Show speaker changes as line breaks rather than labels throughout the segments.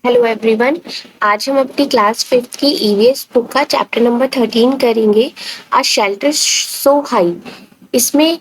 Hello everyone. आज हम अपनी क्लास फिफ्थ की ईवीएस बुक का चैप्टर नंबर 13 करेंगे। आ शेल्टर सो हाई। इसमें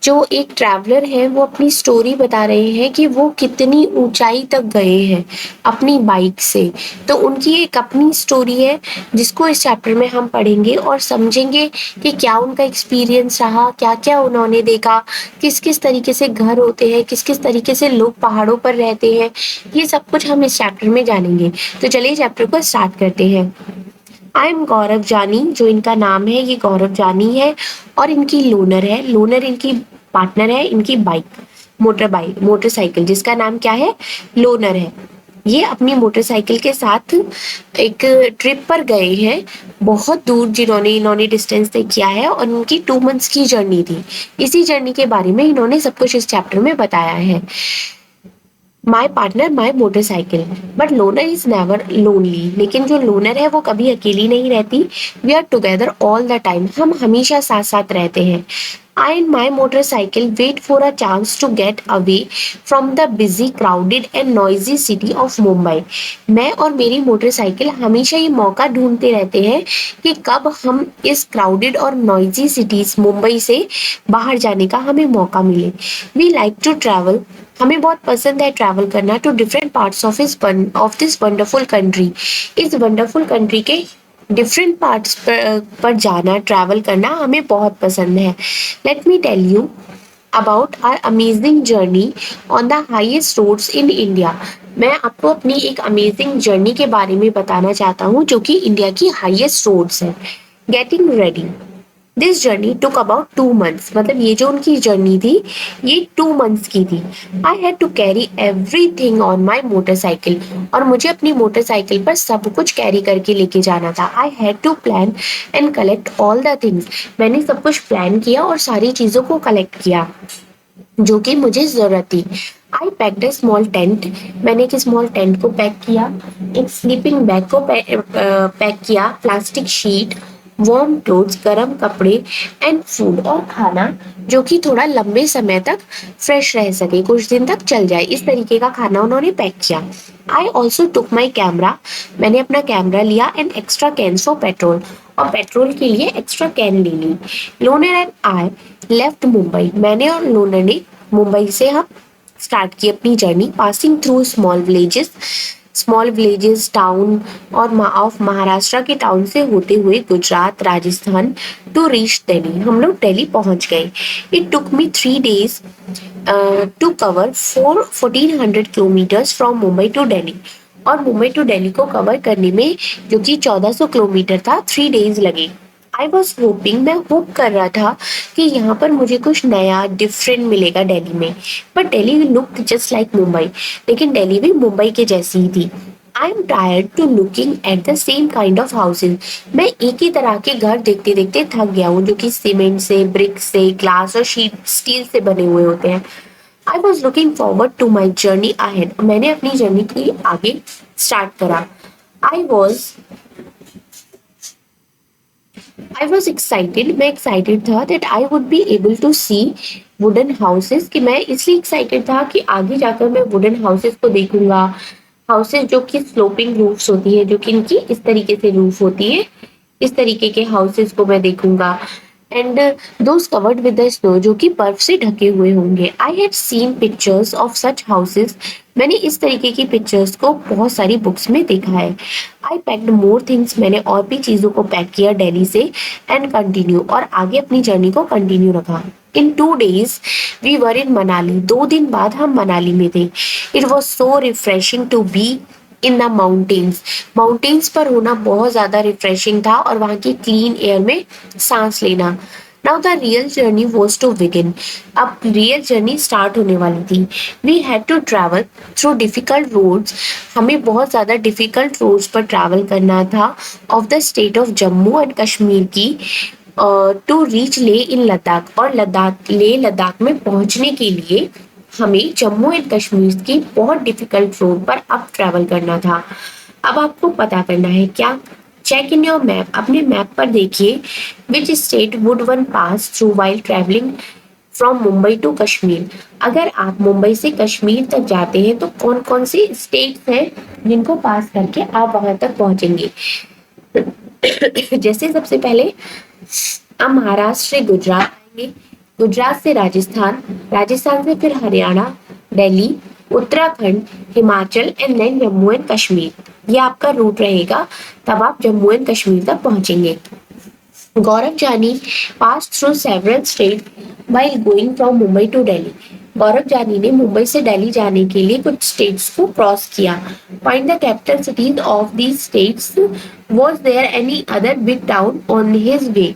जो एक ट्रैवलर है वो अपनी स्टोरी बता रहे हैं कि वो कितनी ऊंचाई तक गए हैं अपनी बाइक से। तो उनकी एक अपनी स्टोरी है जिसको इस चैप्टर में हम पढ़ेंगे और समझेंगे कि क्या उनका एक्सपीरियंस रहा, क्या क्या उन्होंने देखा, किस किस तरीके से घर होते हैं, किस किस तरीके से लोग पहाड़ों पर रहते हैं। ये सब कुछ हम इस चैप्टर में जानेंगे। तो चलिए चैप्टर को स्टार्ट करते हैं। आई एम गौरव जानी, जो इनका नाम है ये गौरव जानी है और इनकी लोनर है। लोनर इनकी पार्टनर है, इनकी बाइक मोटरसाइकिल जिसका नाम क्या है, लोनर है। ये अपनी मोटरसाइकिल के साथ एक ट्रिप पर गए हैं, बहुत दूर जिन्होंने इन्होंने डिस्टेंस तय किया है और उनकी 2 मंथ्स की जर्नी थी। इसी जर्नी के बारे में इन्होंने सब कुछ इस चैप्टर में बताया है। My partner my motorcycle, but loner is never lonely. लेकिन जो लोनर है वो कभी अकेली नहीं रहती। We are together all the time, हम हमेशा साथ साथ रहते हैं। I and my motorcycle wait for a chance to get away from the busy crowded and noisy city of Mumbai. मैं और मेरी मोटरसाइकिल हमेशा ये मौका ढूंढते रहते हैं कि कब हम इस क्राउडेड और नॉइजी सिटीज मुंबई से बाहर जाने का हमें मौका मिले। वी लाइक टू ट्रैवल, हमें बहुत पसंद है ट्रैवल करना to different parts of this wonderful country. इस वंडरफुल कंट्री के डिफरेंट पार्ट्स पर जाना, ट्रैवल करना हमें बहुत पसंद है। Let me tell you about our amazing journey on the highest roads in India. मैं आपको अपनी एक अमेजिंग जर्नी के बारे में बताना चाहता हूँ जो कि इंडिया की हाईएस्ट रोड्स है। Getting ready, this journey took about 2 months. मतलब ये जो उनकी जर्नी थी ये 2 मंथ्स की थी। I had to carry everything on my motorcycle, और मुझे अपनी मोटरसाइकिल पर सब कुछ कैरी करके लेके जाना था। I had to plan and collect all the things, मैंने सब कुछ प्लान किया और सारी चीजों को कलेक्ट किया जो कि मुझे जरूरत थी। आई पैक्ड अ स्मॉल टेंट, मैंने एक स्मॉल टेंट को पैक किया, एक स्लीपिंग बैग को पैक किया, प्लास्टिक शीट, वार्म क्लोथ्स गर्म कपड़े, एंड फूड और खाना जो कि थोड़ा लंबे समय तक फ्रेश रह सके, कुछ दिन तक चल जाए, इस तरीके का खाना उन्होंने पैक किया। I also took my camera, मैंने अपना कैमरा लिया, and extra cans for petrol, और पेट्रोल के लिए एक्स्ट्रा कैन ले ली। Loner and I left Mumbai, मैंने और लोनर ने मुंबई से हम स्टार्ट की अपनी journey, passing through small villages town और ऑफ महाराष्ट्र के टाउन से होते हुए गुजरात राजस्थान टू रीच दिल्ली। हम लोग दिल्ली पहुंच गए। It took me 3 days to cover 1400 kilometres from Mumbai to Delhi, और मुंबई टू दिल्ली को कवर करने में जो कि 1400 किलोमीटर था 3 days लगे। आई वॉज होपिंग, मैं होप कर रहा था कि यहाँ पर मुझे कुछ नया डिफरेंट मिलेगा दिल्ली में, but Delhi look just like Mumbai, लेकिन दिल्ली भी मुंबई के जैसी ही थी। I am tired to looking at the same kind of houses, मैं एक ही तरह के घर देखते देखते थक गया हूँ जो कि सीमेंट से, ब्रिक से, ग्लास और शीट स्टील से बने हुए होते हैं। I was looking forward to my journey ahead, मैंने अपनी जर्नी के लिए आगे स्टार्ट करा। I was I was excited, मैं excited था that I would be able to see wooden houses, कि मैं इसलिए excited था कि आगे जाकर मैं wooden houses को देखूंगा। हाउसेस जो कि स्लोपिंग रूफ्स होती है, जो कि इनकी इस तरीके से रूफ होती है, इस तरीके के हाउसेस को मैं देखूंगा। And those covered with the snow, जो कि बर्फ से ढके हुए होंगे। I had seen pictures of such houses, मैंने इस तरीके की पिक्चर्स को बहुत सारी बुक्स में देखा है। आई पैक्ड मोर थिंग्स, मैंने और भी चीज़ों को पैक किया दिल्ली से, एंड कंटिन्यू, और आगे अपनी जर्नी को कंटिन्यू रखा। In 2 days we were in Manali, 2 दिन बाद हम मनाली में थे। It was so refreshing to be in the mountains, mountains पर होना बहुत ज्यादा रिफ्रेशिंग था और वहां की क्लीन एयर में सांस लेना। Now the real journey was to begin, अब रियल जर्नी स्टार्ट होने वाली थी। We had to travel through difficult roads, हमें बहुत ज्यादा डिफिकल्ट रोड्स पर ट्रैवल करना था, of the state of Jammu and Kashmir की, टू रीच ले इन लद्दाख, और लद्दाख में पहुंचने के लिए हमें जम्मू एंड कश्मीर की बहुत डिफिकल्ट रोड पर अब ट्रैवल करना था। अब आपको पता करना है क्या, चेक इन योर मैप, अपने मैप पर देखिए which state would one pass through while travelling from Mumbai to Kashmir. अगर आप मुंबई से कश्मीर तक जाते हैं तो कौन कौन सी स्टेट्स हैं जिनको पास करके आप वहां तक पहुंचेंगे। जैसे सबसे पहले आप महाराष्ट्र से गुजरात आएंगे, गुजरात से राजस्थान, राजस्थान से फिर Haryana, Delhi, Uttarakhand, Himachal and then Jammu and Kashmir. ये आपका रूट रहेगा, तब आप जम्मू एंड कश्मीर तक पहुंचेंगे। गौरव जानी passed through several states while going from Mumbai to Delhi. गौरव जानी ने मुंबई से दिल्ली जाने के लिए कुछ स्टेट्स को क्रॉस किया। Find the capital cities of these states. Was there any other big town on his way?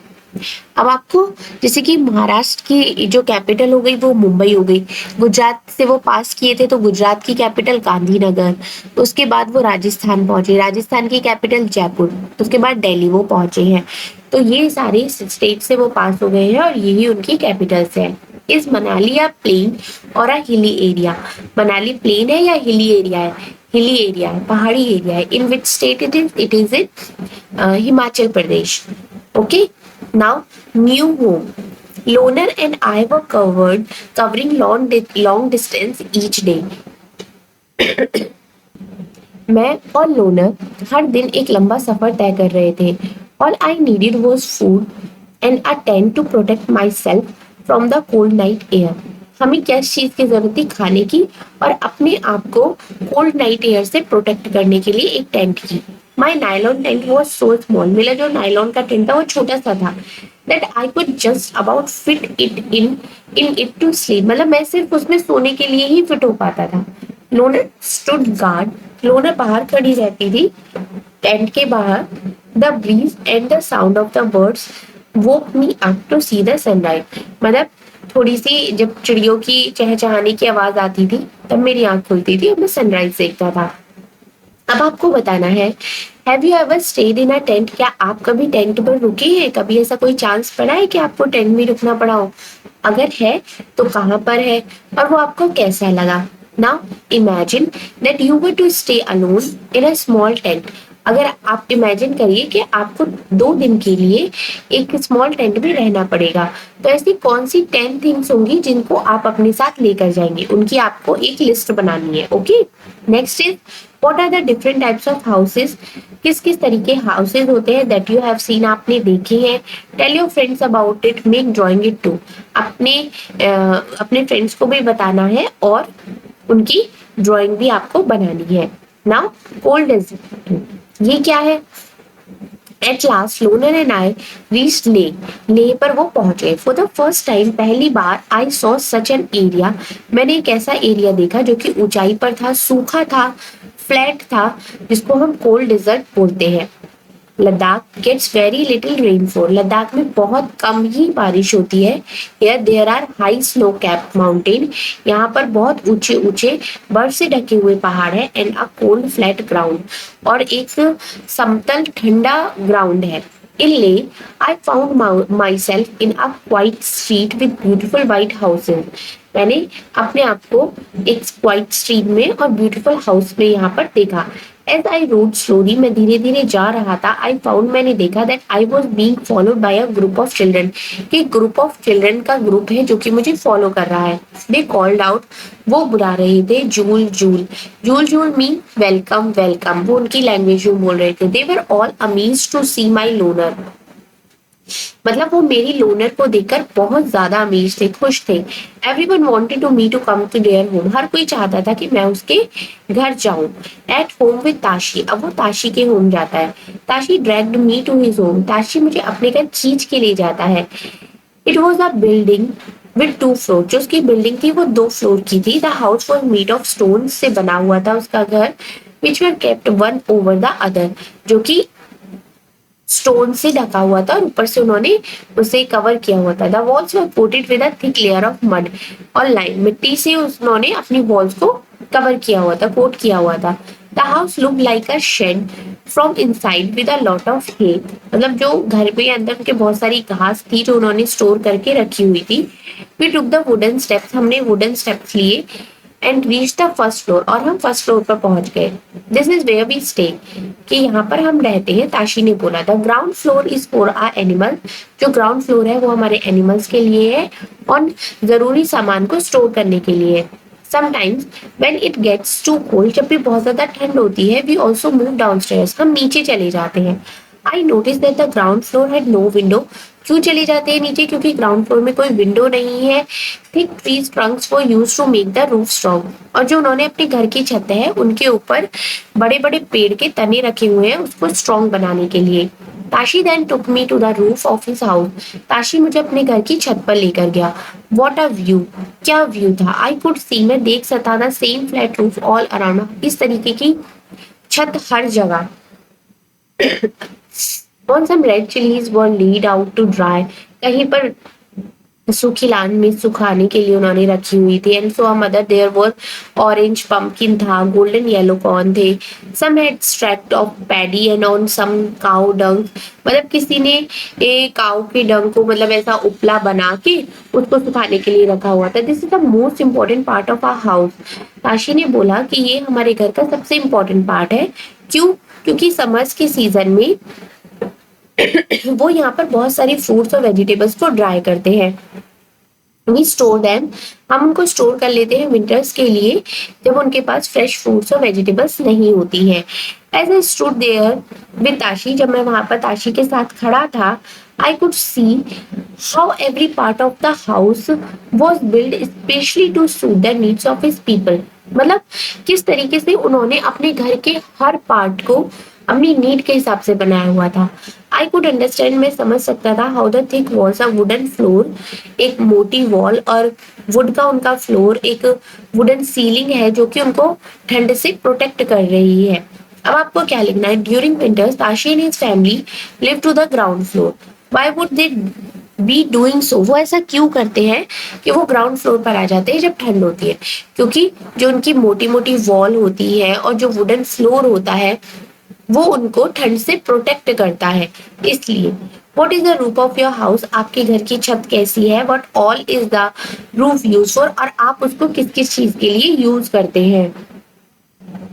अब आपको जैसे कि महाराष्ट्र की जो कैपिटल हो गई वो मुंबई हो गई, गुजरात से वो पास किए थे तो गुजरात की कैपिटल गांधीनगर, उसके बाद वो राजस्थान पहुंचे, राजस्थान की कैपिटल जयपुर, उसके बाद दिल्ली वो पहुंचे हैं। तो ये सारे स्टेट से वो पास हो गए हैं और यही उनकी कैपिटल्स है। इस मनाली या प्लेन और अ हिली एरिया, मनाली प्लेन है या हिली एरिया है? हिली एरिया है, पहाड़ी एरिया है। In which state it is in Himachal Pradesh. Okay, now new home. Loner and I were covering long distance each day. मैं और लोनर हर दिन एक लंबा सफर तय कर रहे थे। All I needed was food and a tent to protect myself from the cold night air. हमें क्या चीज की जरूरत थी? खाने की और अपने आप को कोल्ड नाइट एयर से प्रोटेक्ट करने के लिए एक टेंट की। My nylon tent was so small. मेरा जो नायलॉन का टेंट था वो छोटा सा था। That I could just about fit it in it to sleep. मतलब मैं सिर्फ उसमें सोने के लिए ही फिट हो पाता था। Loner stood guard. लोनर बाहर खड़ी रहती थी टेंट के बाहर। The breeze and the sound of the birds woke me up to see the sunrise. मतलब थोड़ी सी जब चिड़ियों की चहचहाने की आवाज आती थी तब मेरी आंख खुलती थी और मैं सनराइज देखता था। अब आपको बताना है, have you ever stayed in a tent? क्या आप कभी टेंट पर रुके हैं? कभी ऐसा कोई चांस पड़ा है कि आपको टेंट में रुकना पड़ा हो? अगर है तो कहाँ पर है और वो आपको कैसा लगा? Now imagine that you were to stay alone in a small tent. अगर आप इमेजिन करिए कि आपको 2 दिन के लिए एक स्मॉल टेंट में रहना पड़ेगा, तो ऐसी कौन सी 10 थिंग्स होंगी जिनको आप अपने साथ लेकर जाएंगे? उनकी आपको एक लिस्ट बनानी है। Okay, next is what are the different types of houses? किस किस तरीके हाउसेस होते हैं दैट यू हैव सीन, आपने देखे हैं? Tell your friends about it, make drawing it too. अपने फ्रेंड्स को भी बताना है और उनकी ड्राइंग भी आपको बनानी है। नाउ कोल्ड डेजर्ट, ये क्या है? At last loner and I reached Leh. Leh पर वो पहुंचे। फॉर द फर्स्ट टाइम, पहली बार, I saw such an area, मैंने एक ऐसा एरिया देखा जो कि ऊंचाई पर था, सूखा था, फ्लैट था, जिसको हम कोल्ड डेजर्ट बोलते हैं। Ladakh gets very little rainfall, Ladakh में बहुत कम ही बारिश होती है। Here there are high snow cap mountain, यहाँ पर बहुत ऊंचे ऊंचे बर्फ से ढके हुए पहाड़ है। And a cold flat ground, और एक समतल ठंडा ग्राउंड है। In Leh, I found myself in a quiet street with beautiful white houses. मैंने अपने आप को एक क्वाइट स्ट्रीट में और ब्यूटीफुल हाउस में यहाँ पर देखा। एज आई रोड स्लोली, मैं धीरे धीरे जा रहा था, आई फाउंड, मैंने देखा that I was being followed by a group of children, कि ग्रुप ऑफ चिल्ड्रन का ग्रुप है जो कि मुझे फॉलो कर रहा है। दे कॉल्ड आउट, वो बुला रहे थे, जूल जूल। जूल जूल मीन वेलकम वेलकम, वो उनकी लैंग्वेज में बोल रहे थे। They were all amazed to see my loner, मतलब वो मेरी लोनर को देखकर बहुत ज्यादा अमेज थे, खुश थे। Everyone wanted to me to come to their home, हर कोई चाहता था कि मैं उसके घर जाऊं। एट होम विद ताशी, अब वो ताशी के होम जाता है। Tashi dragged me to his home, Tashi मुझे अपने घर खींच के ले जाता है। It was a building with 2 floor, जो उसकी बिल्डिंग थी वो 2 फ्लोर की थी। The house was made of stone, से बना हुआ था उसका घर। Which were kept one over the other, जो कि स्टोन से ढका हुआ था और ऊपर से उन्होंने उसे कवर किया हुआ था। The walls were coated with a thick layer of mud, और लाइन मिट्टी से उन्होंने अपनी वॉल्स को कवर किया हुआ था, कोट किया हुआ था। The house look like a shed from inside with a lot of hay, मतलब जो घर पे अंदर उनके बहुत सारी घास थी जो उन्होंने स्टोर करके रखी हुई थी। We took the wooden steps, हमने वुडन स्टेप्स लिए। And reach the first floor, और हम फर्स्ट फ्लोर पर पहुंच गए। This is where we stay, कि यहाँ पर हम रहते हैं, ताशी ने बोला था। Ground floor is for our animal, जो ग्राउंड फ्लोर है वो हमारे एनिमल्स के लिए है और जरूरी सामान को स्टोर करने के लिए। Sometimes when it gets too cold, जब भी बहुत ज्यादा ठंड होती है, we also move downstairs. हम नीचे चले जाते हैं. I noticed that the ground floor had no window. क्यों चले जाते हैं नीचे? क्योंकि ग्राउंड फ्लोर में कोई विंडो नहीं है. Thick trees trunks were used to make the roof strong. और जो उन्होंने अपने घर की छत है उनके ऊपर बड़े बड़े पेड़ के तने रखे हुए हैं उसको स्ट्रॉन्ग बनाने के लिए. Tashi then took me to the roof of his house. Tashi मुझे अपने घर की छत पर लेकर गया. What a view! क्या व्यू था. I could see, मैं देख सकता था, same flat roof all around. इस तरीके की छत हर जगह. On some red chilies were laid out to dry. कहीं पर सूखी लान में सुखाने के लिए उन्होंने रखी हुई थी. And so mother there were orange pumpkin था, गोल्डन येलो कॉर्न थे. Some had stacks of paddy and on some cow dung. मतलब किसी ने काउ के डंग को मतलब ऐसा उपला बना के उसको सुखाने के लिए रखा हुआ था. This is the most important part of our house. Tashi ने बोला कि ये हमारे घर का सबसे इम्पोर्टेंट पार्ट है. क्यों? क्योंकि समर्स के सीजन में वो यहाँ पर बहुत सारी फ्रूट्स और वेजिटेबल्स को ड्राई करते हैं. वी स्टोर देम, हम उनको स्टोर कर लेते हैं विंटर्स के लिए जब उनके पास फ्रेश फ्रूट्स और वेजिटेबल्स नहीं होती हैं. As I stood there with Tashi, जब मैं वहां पर ताशी के साथ खड़ा था, I could see how every part of the house was build specially to suit the needs of his people. मतलब किस तरीके से उन्होंने अपने घर के हर पार्ट को अपनी नीड के हिसाब से बनाया हुआ था. आई कुड अंडरस्टैंड, मैं समझ सकता था, how the thick walls a wooden floor, एक मोटी वॉल और वुड का उनका फ्लोर, एक वुडन सीलिंग है जो कि उनको ठंड से प्रोटेक्ट कर रही है. अब आपको क्या लिखना है? During winters Tashi and his family live to the ground floor. Why would they be doing so? वो ऐसा क्यों करते हैं कि वो ग्राउंड फ्लोर पर आ जाते हैं जब ठंड होती है? क्योंकि जो उनकी मोटी मोटी वॉल होती है और जो वुडन फ्लोर होता है वो उनको ठंड से प्रोटेक्ट करता है, इसलिए. What is the roof of your house? आपके घर की छत कैसी है? What all is the roof use for? और आप उसको किस किस चीज के लिए यूज करते हैं.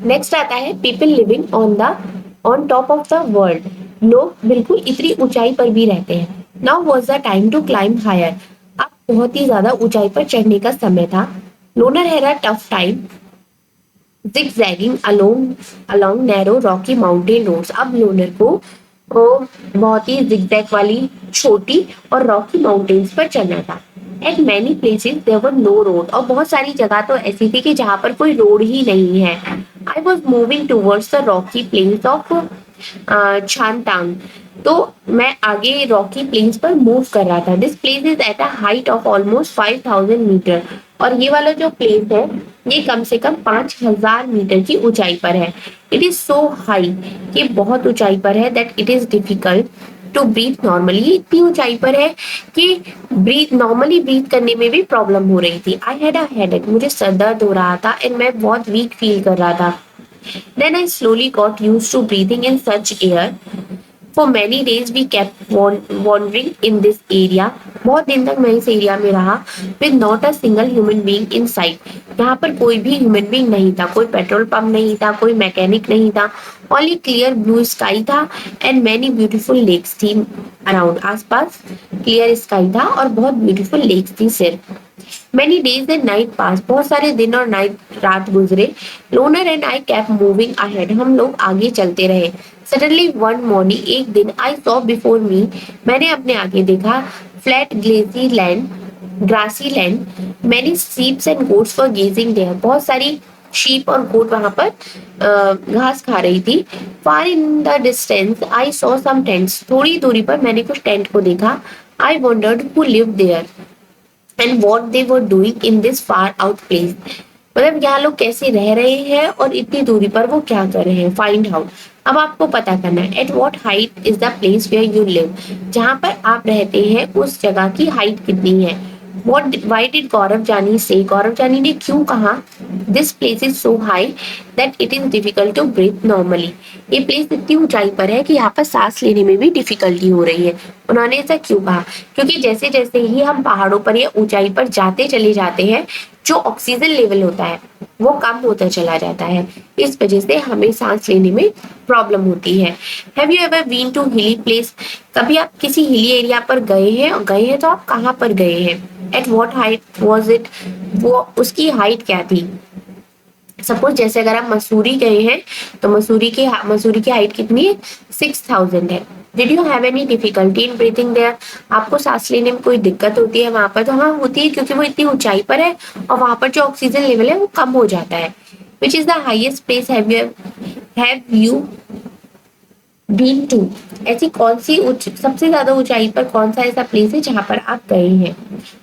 नेक्स्ट आता है people living on top of the world. लोग बिल्कुल इतनी ऊंचाई पर भी रहते हैं. Now was the time to climb higher. अब बहुत ही ज्यादा ऊंचाई पर चढ़ने का समय था. Loner had a tough time zigzagging along narrow rocky mountain roads. अब लोनर को बहुत ही zigzag वाली छोटी और रॉकी माउंटेन्स पर चलना था. At many places there were no road. और बहुत सारी जगह तो ऐसी थी कि जहाँ पर कोई रोड ही नहीं है. I was moving towards the rocky plains of छानटांग. तो मैं आगे रॉकी प्लेन्स पर मूव कर रहा था. This place is at a height of almost 5000 metre. और ये वाला जो प्लेस है ये कम से कम 5000 मीटर की ऊंचाई पर है. इट इज सो हाई, ये बहुत ऊंचाई पर है, that it is difficult to breathe normally. इतनी ऊंचाई पर है कि नॉर्मली ब्रीथ करने में भी प्रॉब्लम हो रही थी. आई हैड अ हेडेक, मुझे सर दर्द हो रहा था एंड मैं बहुत वीक फील कर रहा था. Then I slowly got used to breathing in such air. For many days we kept wandering in this area. बहुत दिन तक मैं इस एरिया में रहा. With not a single human being in sight. यहाँ पर कोई भी ह्यूमन बीइंग नहीं था, कोई पेट्रोल पंप नहीं था, कोई मैकेनिक नहीं था. Only clear blue sky था and many beautiful lakes थी अराउंड. आसपास क्लियर स्काई था और बहुत ब्यूटीफुल लेक्स थी सिर्फ. Many days and night passed. बहुत सारे दिन और रात गुजरे. Loner and I kept moving ahead. हम लोग आगे चलते रहे. Suddenly one morning, एक दिन, I saw before me, मैंने अपने आगे देखा, flat grassy land. Many sheep and goats were grazing there. बहुत सारी शीप और गोट वहां पर घास खा रही थी. Far in the distance, I saw some tents. थोड़ी दूरी पर मैंने कुछ टेंट को देखा. I wondered who lived there and what they were doing in this far out place. मतलब यहाँ लोग कैसे रह रहे हैं और इतनी दूरी पर वो क्या कर रहे हैं. Find out. अब आपको पता करना है. At what height is the place where you live. जहाँ पर आप रहते हैं उस जगह की हाइट कितनी है. What why did गौरव जानी से? गौरव जानी ने क्यों कहा this place is so high that it is difficult to breathe normally. ये प्लेस इतनी ऊंचाई पर है कि यहाँ पर सांस लेने में भी डिफिकल्टी हो रही है. उन्होंने ऐसा क्यों कहा? क्योंकि जैसे जैसे ही हम पहाड़ों पर या ऊंचाई पर जाते चले जाते हैं जो ऑक्सीजन लेवल होता है वो कम होता चला जाता है. इस वजह से हमें सांस लेने में प्रॉब्लम होती है. Have you ever been to hilly place? कभी आप किसी हिली एरिया पर गए हैं? और गए हैं तो आप कहाँ पर गए हैं? At what height was it, वो उसकी हाइट क्या थी। सपोज जैसे अगर आप मसूरी गए हैं तो मसूरी की हाइट कितनी है, 6000 है। Did you have any difficulty in breathing there, आपको सांस लेने में कोई दिक्कत होती है वहां पर, तो हाँ होती है, क्योंकि वो इतनी ऊंचाई पर है और वहां पर जो ऑक्सीजन लेवल है वो कम हो जाता है। Which is the highest place have you been to, ऐसी कौन सी सबसे ज्यादा ऊंचाई पर कौन सा ऐसा प्लेस है जहां पर आप गए हैं।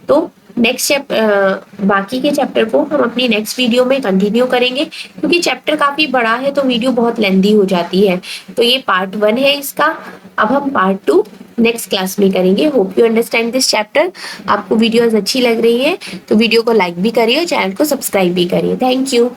तो बाकी के चैप्टर को हम अपनी नेक्स्ट वीडियो में कंटिन्यू करेंगे, क्योंकि चैप्टर काफी बड़ा है तो वीडियो बहुत लेंदी हो जाती है। तो ये पार्ट 1 है इसका, अब हम पार्ट 2 नेक्स्ट क्लास में करेंगे। Hope you understand this chapter. आपको वीडियोस अच्छी लग रही है तो वीडियो को लाइक भी करिए और चैनल को सब्सक्राइब भी करिए। Thank you.